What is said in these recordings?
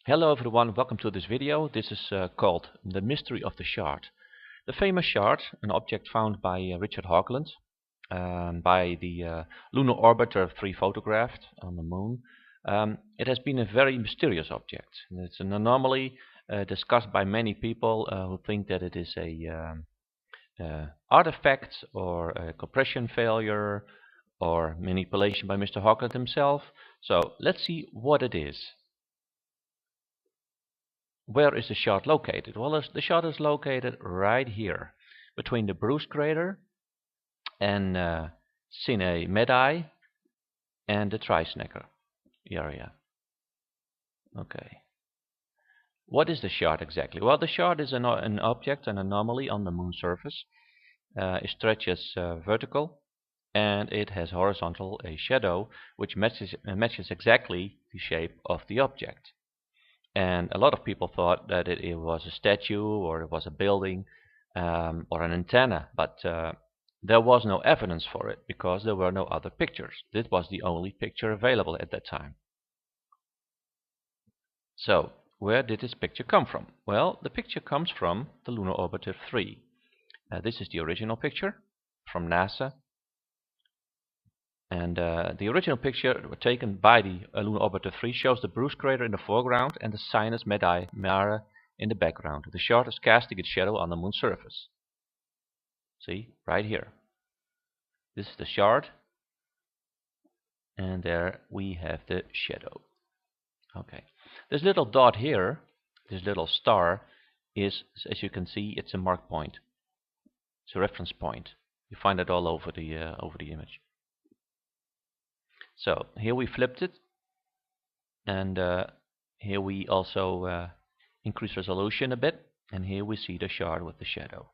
Hello everyone, welcome to this video. This is called The Mystery of the Shard. The famous shard, an object found by Richard Hoagland by the lunar orbiter 3 photographed on the moon. It has been a very mysterious object. It's an anomaly discussed by many people who think that it is a artifact or a compression failure or manipulation by Mr. Hoagland himself. So let's see what it is. Where is the shard located? Well, the shard is located right here, between the Bruce crater and Sine Medai and the Trisnecker area. Okay. What is the shard exactly? Well, the shard is an object, an anomaly on the moon surface. It stretches vertical, and it has horizontal a shadow which matches exactly the shape of the object. And a lot of people thought that it was a statue or it was a building or an antenna, but there was no evidence for it because there were no other pictures. This was the only picture available at that time. So, where did this picture come from? Well, the picture comes from the Lunar Orbiter 3. This is the original picture from NASA. And the original picture taken by the Lunar Orbiter 3 shows the Bruce crater in the foreground and the Sinus Medai Mare in the background. The shard is casting its shadow on the moon's surface. See, right here. This is the shard, and there we have the shadow. Okay, this little dot here, this little star, is, as you can see, it's a mark point. It's a reference point. You find it all over the image. So here we flipped it, and here we also increase resolution a bit, and here we see the shard with the shadow.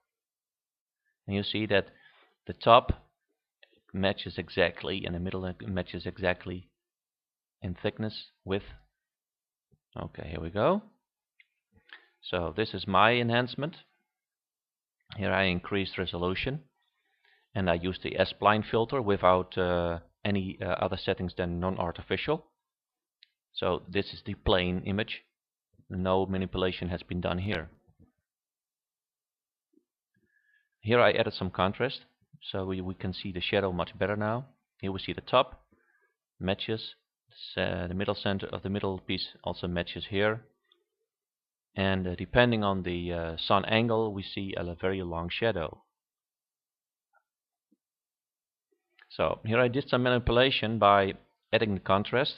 And you see that the top matches exactly, and the middle matches exactly in thickness, width. Okay, here we go. So this is my enhancement. Here I increased resolution, and I used the S-spline filter without any other settings than non-artificial. So this is the plain image. No manipulation has been done here. Here I added some contrast, so we can see the shadow much better now. Here we see the top matches, the middle center of the middle piece also matches here. And depending on the sun angle, we see a very long shadow. So here I did some manipulation by adding the contrast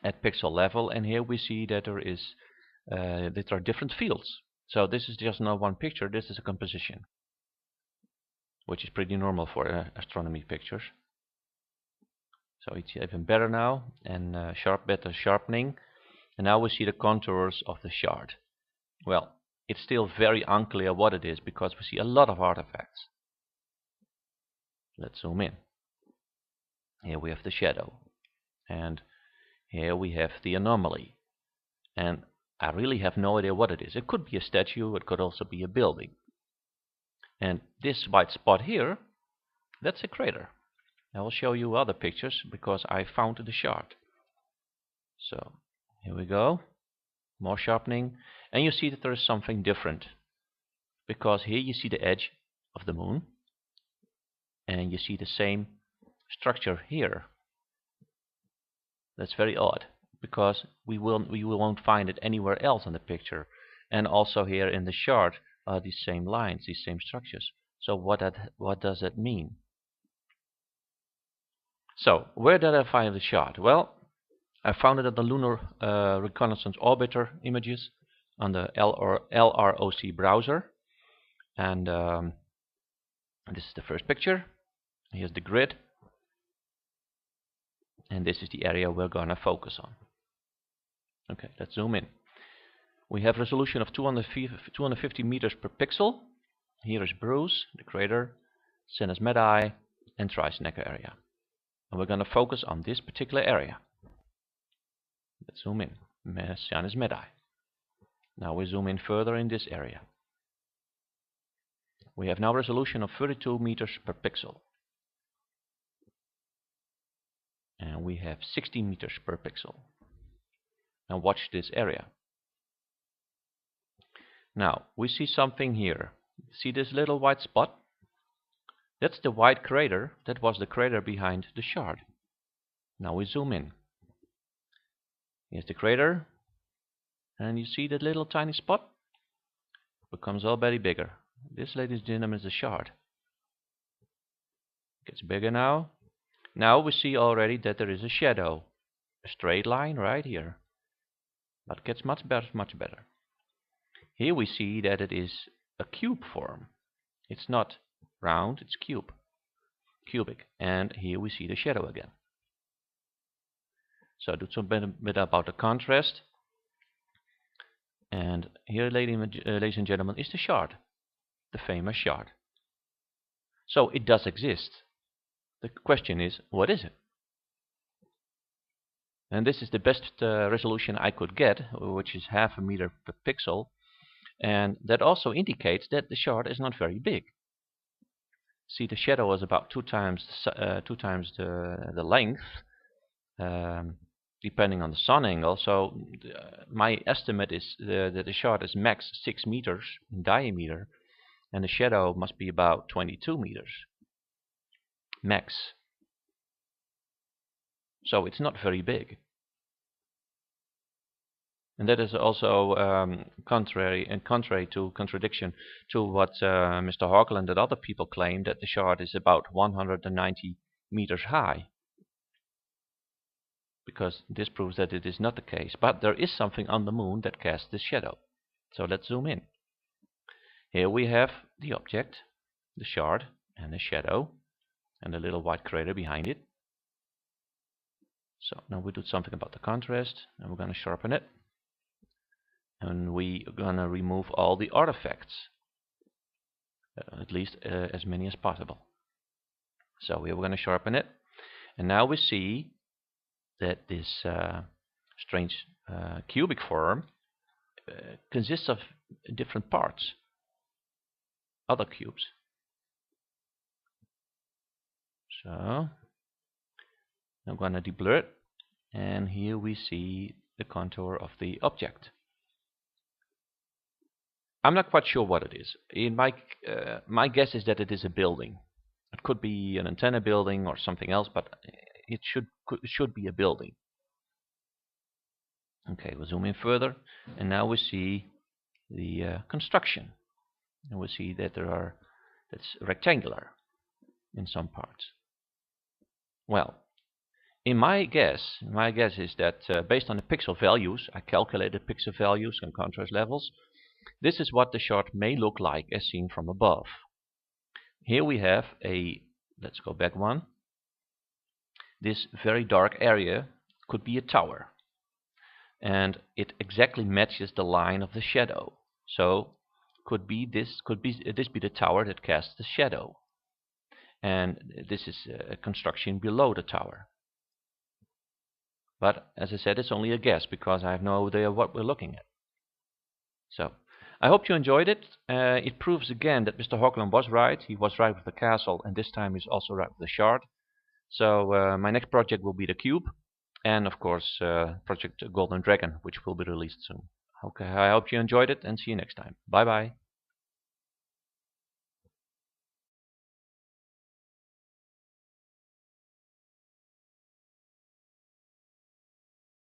at pixel level, and here we see that there are different fields. So this is just not one picture, this is a composition, which is pretty normal for astronomy pictures. So it's even better now, and better sharpening, and now we see the contours of the shard. Well, it's still very unclear what it is because we see a lot of artifacts. Let's zoom in. Here we have the shadow, and here we have the anomaly, and I really have no idea what it is. It could be a statue, it could also be a building. And this white spot here, that's a crater. I will show you other pictures because I found the shard. So here we go, more sharpening, and you see that there is something different, because here you see the edge of the moon, and you see the same structure here. That's very odd, because we won't find it anywhere else in the picture. And also here in the shard are these same lines, these same structures. So what does that mean? So where did I find the shard? Well, I found it at the Lunar Reconnaissance Orbiter images on the LROC browser. And this is the first picture. Here's the grid. And this is the area we're going to focus on. Okay, let's zoom in. We have resolution of 250 meters per pixel. Here is Bruce, the crater, Sinus Medai, and Trisnecker area. And we're going to focus on this particular area. Let's zoom in. Sinus Medai. Now we zoom in further in this area. We have now resolution of 32 meters per pixel. And we have 60 meters per pixel. and watch this area. Now we see something here. See this little white spot? That's the white crater. That was the crater behind the shard. Now we zoom in. Here's the crater, and you see that little tiny spot? Becomes already bigger. This, ladies and gentlemen, is the shard. Gets bigger now. Now we see already that there is a shadow, a straight line right here, but gets much better, much better. Here we see that it is a cube form. It's not round, it's cubic. And here we see the shadow again. So do some bit about the contrast. And here, ladies and gentlemen, is the shard, the famous shard. So it does exist. The question is, what is it? And this is the best resolution I could get, which is 0.5 meter per pixel. And that also indicates that the shard is not very big. See, the shadow is about two times the length, depending on the sun angle. So my estimate is that the shard is max 6 meters in diameter, and the shadow must be about 22 meters max. So it's not very big. And that is also contrary to contradiction to what Mr. Hoagland and other people claim, that the shard is about 190 meters high. Because this proves that it is not the case. But there is something on the moon that casts this shadow. So let's zoom in. Here we have the object, the shard, and the shadow, and the little white crater behind it. So now we do something about the contrast, and we're going to sharpen it. And we are going to remove all the artifacts, at least as many as possible. So we're going to sharpen it. And now we see that this strange cubic form consists of different parts, other cubes. So I'm going to deblur it, and here we see the contour of the object. I'm not quite sure what it is. In my guess is that it is a building. It could be an antenna building or something else, but it should be a building. Okay, we'll zoom in further, and now we see the construction, and we see that that's rectangular in some parts. Well, my guess is that based on the pixel values, I calculated pixel values and contrast levels. This is what the shard may look like as seen from above. Here we have let's go back one. This very dark area could be a tower, and it exactly matches the line of the shadow. So could this be the tower that casts the shadow, and this is a construction below the tower. But as I said, it's only a guess because I have no idea what we're looking at. So I hope you enjoyed it. It proves again that Mr. Hoagland was right. He was right with the castle, and this time he's also right with the shard. So my next project will be the cube, and of course Project Golden Dragon, which will be released soon. Okay, I hope you enjoyed it, and see you next time. Bye bye.